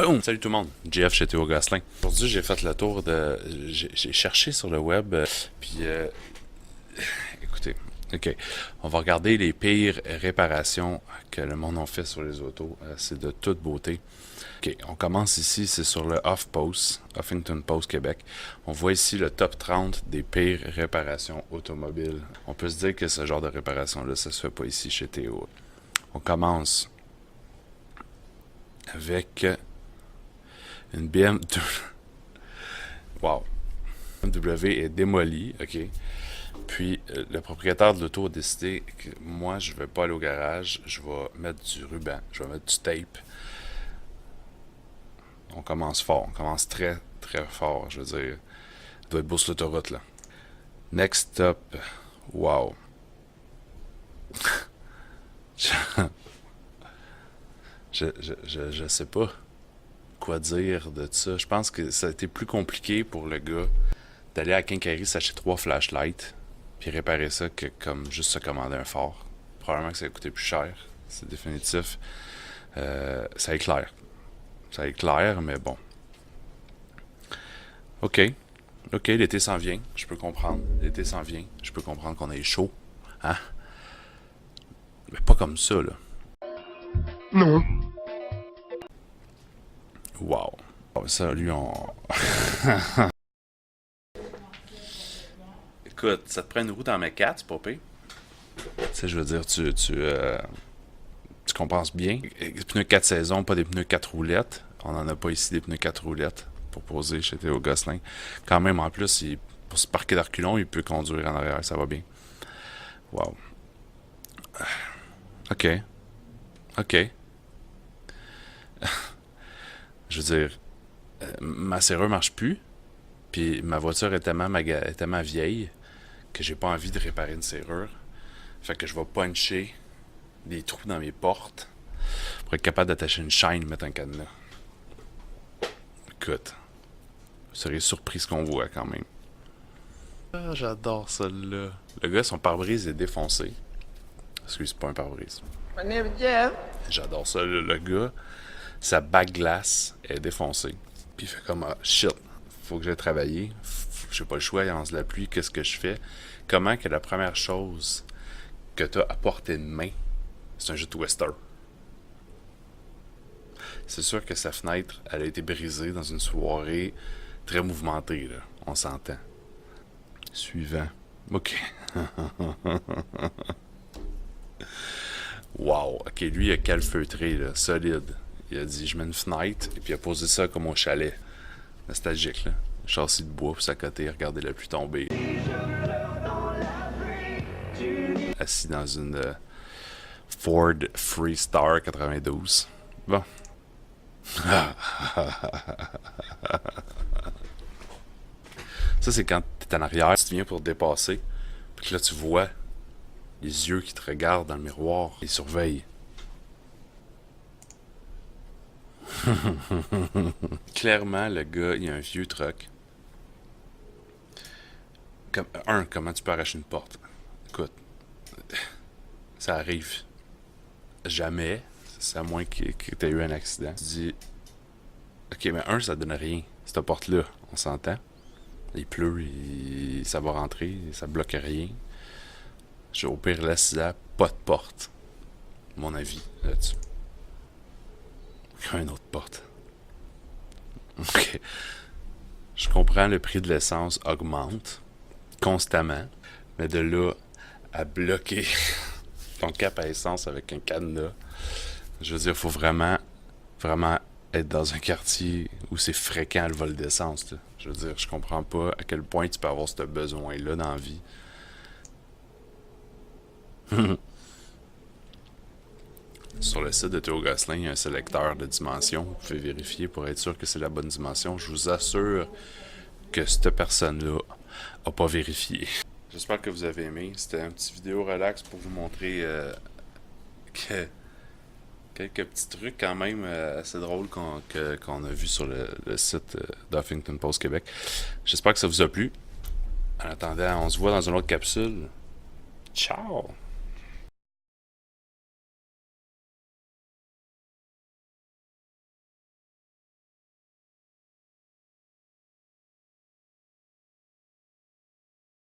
Boom! Salut tout le monde, JF chez Théo Gosselin. Aujourd'hui, j'ai fait le tour de... J'ai cherché sur le web, puis... écoutez, ok. On va regarder les pires réparations que le monde a fait sur les autos. C'est de toute beauté. Ok, on commence ici, c'est sur le HuffPost, Huffington Post Québec. On voit ici le top 30 des pires réparations automobiles. On peut se dire que ce genre de réparation-là, ça se fait pas ici chez Théo. On commence avec une BMW. Wow. BMW est démolie, ok. Puis le propriétaire de l'auto a décidé que moi, je vais pas aller au garage, je vais mettre du ruban, je vais mettre du tape. On commence fort, on commence très très fort, je veux dire. Il doit être beau sur l'autoroute là. Next up, wow. Je sais pas quoi dire de ça. Je pense que ça a été plus compliqué pour le gars d'aller à la quincaillerie s'acheter 3 flashlights puis réparer ça que comme juste se commander un phare. Probablement que ça a coûté plus cher, c'est définitif. Ça éclaire. Ça éclaire, mais bon. Ok. Ok, l'été s'en vient, je peux comprendre. L'été s'en vient, je peux comprendre qu'on ait chaud. Hein? Mais pas comme ça, là. Non. Wow. Oh, ça, lui, on... Écoute, ça te prend une roue dans mes 4, c'est pas pire. Tu sais, je veux dire, tu compenses bien. Des pneus 4 saisons, pas des pneus 4 roulettes. On en a pas ici des pneus 4 roulettes pour poser chez Théo Gosselin. Quand même, en plus, pour se parquer d'arculon, il peut conduire en arrière, ça va bien. Wow. Ok. Ok. Je veux dire, ma serrure marche plus, puis ma voiture est tellement vieille que j'ai pas envie de réparer une serrure. Fait que je vais puncher des trous dans mes portes pour être capable d'attacher une chaîne et mettre un cadenas. Écoute, vous serez surpris ce qu'on voit quand même. Ah, j'adore ça là. Le gars, son pare-brise est défoncé. Excuse, c'est pas un pare-brise. My name is Jeff. J'adore ça là. Le gars, sa bague glace est défoncée. Puis il fait comme ah, shit, faut que j'aille travailler. J'ai pas le choix, il lance la pluie, qu'est-ce que je fais? Comment que la première chose que t'as à portée de main, c'est un jeu de Twister? C'est sûr que sa fenêtre, elle a été brisée dans une soirée très mouvementée, là. On s'entend. Suivant. Ok. Wow. Ok, lui, il a calfeutré, là, solide. Il a dit, je mets une fenêtre, et puis il a posé ça comme au chalet. Nostalgique, là. Châssis de bois pour sa côté, regarder la pluie tomber. Assis dans une Ford Freestar 92. Bon. Ça, c'est quand t'es en arrière, tu viens pour te dépasser, puis que là, tu vois les yeux qui te regardent dans le miroir, ils surveillent. Clairement, le gars, il a un vieux truck. Comment tu peux arracher une porte? Écoute, ça arrive jamais, c'est à moins que tu aies eu un accident. Tu dis, ok, mais ça donne rien, cette porte-là, on s'entend. Il pleut, ça va rentrer, ça bloque rien. J'ai au pire l'accident, pas de porte. Mon avis là-dessus. Une autre porte. Ok. Je comprends, le prix de l'essence augmente constamment, mais de là à bloquer ton cap à essence avec un cadenas, je veux dire, il faut vraiment, vraiment être dans un quartier où c'est fréquent le vol d'essence. Là. Je veux dire, je comprends pas à quel point tu peux avoir ce besoin-là dans la vie. Sur le site de Théo Gosselin, il y a un sélecteur de dimensions. Vous pouvez vérifier pour être sûr que c'est la bonne dimension. Je vous assure que cette personne-là n'a pas vérifié. J'espère que vous avez aimé. C'était une petite vidéo relax pour vous montrer quelques petits trucs quand même assez drôles qu'on a vu sur le site d'Huffington Post Québec. J'espère que ça vous a plu. En attendant, on se voit dans une autre capsule. Ciao!